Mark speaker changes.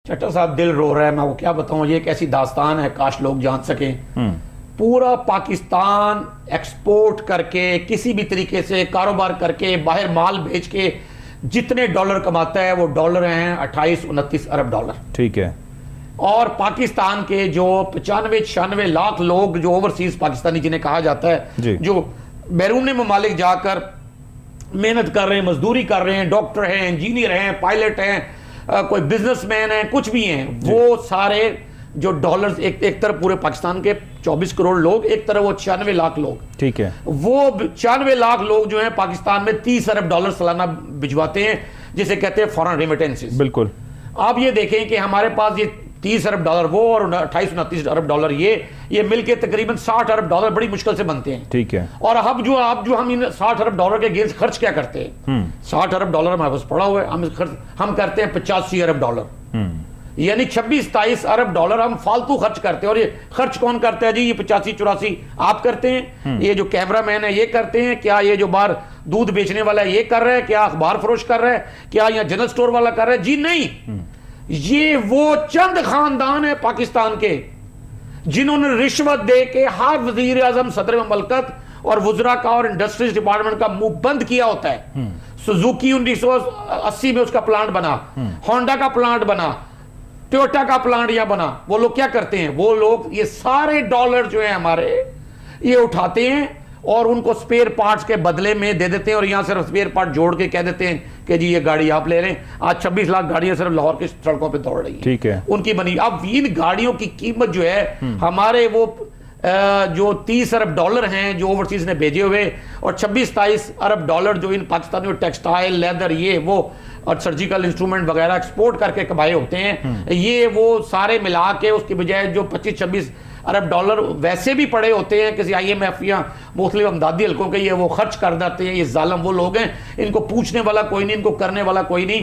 Speaker 1: चट्टा साहब दिल रो रहा है, मैं वो क्या बताऊं, ये एक ऐसी दास्तान है, काश लोग जान सकें। पूरा पाकिस्तान एक्सपोर्ट करके किसी भी तरीके से कारोबार करके बाहर माल बेच के जितने डॉलर कमाता है वो डॉलर हैं 28-29 अरब डॉलर।
Speaker 2: ठीक है।
Speaker 1: और पाकिस्तान के जो 95-96 लाख लोग जो ओवरसीज पाकिस्तानी जिन्हें कहा जाता है, जो बैरून ममालिक जाकर मेहनत कर रहे हैं, मजदूरी कर रहे हैं, डॉक्टर हैं, इंजीनियर हैं, पायलट हैं, कोई बिजनेसमैन है, कुछ भी हैं, वो सारे जो डॉलर्स एक तरफ पूरे पाकिस्तान के 24 करोड़ लोग, एक तरफ वो 96 लाख लोग। ठीक है। वो 96 लाख लोग जो हैं पाकिस्तान में 30 अरब डॉलर सालाना भिजवाते हैं, जिसे कहते हैं फॉरेन रेमिटेंसेस। बिल्कुल। आप ये देखें कि हमारे पास ये 30 अरब डॉलर वो और 28-29 अरब डॉलर ये मिलके तकरीबन 60 अरब डॉलर बड़ी मुश्किल से बनते हैं। ठीक है। और अब जो हम इन 60 अरब डॉलर के अगेंस्ट खर्च क्या करते हैं? 60 अरब डॉलर हमारे पास पड़ा हुआ है, हम करते हैं 85 अरब डॉलर, यानी 26-27 अरब डॉलर हम फालतू खर्च करते हैं। और ये खर्च कौन करता है जी? ये 85-84 आप करते हैं, ये जो कैमरामैन है ये करते हैं, क्या ये जो बाहर दूध बेचने वाला है ये कर रहा है, क्या अखबार फरोश कर रहा है, क्या यहाँ जनरल स्टोर वाला कर रहा है? जी नहीं, ये वो चंद खानदान है पाकिस्तान के जिन्होंने रिश्वत दे के हर वजीर आजम, सदर ममलकत और वुजरा का और इंडस्ट्रीज डिपार्टमेंट का मुंह बंद किया होता है। सुजुकी 1980 में उसका प्लांट बना, होंडा का प्लांट बना, टोयोटा का प्लांट यहां बना। वो लोग क्या करते हैं? वो लोग ये सारे डॉलर जो है हमारे ये उठाते हैं और उनको स्पेयर पार्ट्स के बदले में दे देते हैं, और यहां सिर्फ स्पेयर पार्ट जोड़ के कह देते हैं कि जी ये गाड़ी आप ले लें। आज 26 लाख गाड़ियां सिर्फ लाहौर की सड़कों पे दौड़ रही है। ठीक है। उनकी बनी। अब इन गाड़ियों की कीमत जो है हमारे वो जो 30 अरब डॉलर हैं जो ओवरसीज ने भेजे हुए, और 26-27 अरब डॉलर जो इन पाकिस्तानी टेक्सटाइल, लेदर, ये वो और सर्जिकल इंस्ट्रूमेंट वगैरह एक्सपोर्ट करके कमाए होते हैं, ये वो सारे मिला के उसकी बजाय जो 25-26 अरब डॉलर वैसे भी पड़े होते हैं किसी IMF या मुख्तलिफ अमदादी हल्कों के, ये वो खर्च कर देते हैं। ये जालिम वो लोग हैं, इनको पूछने वाला कोई नहीं, इनको करने वाला कोई नहीं।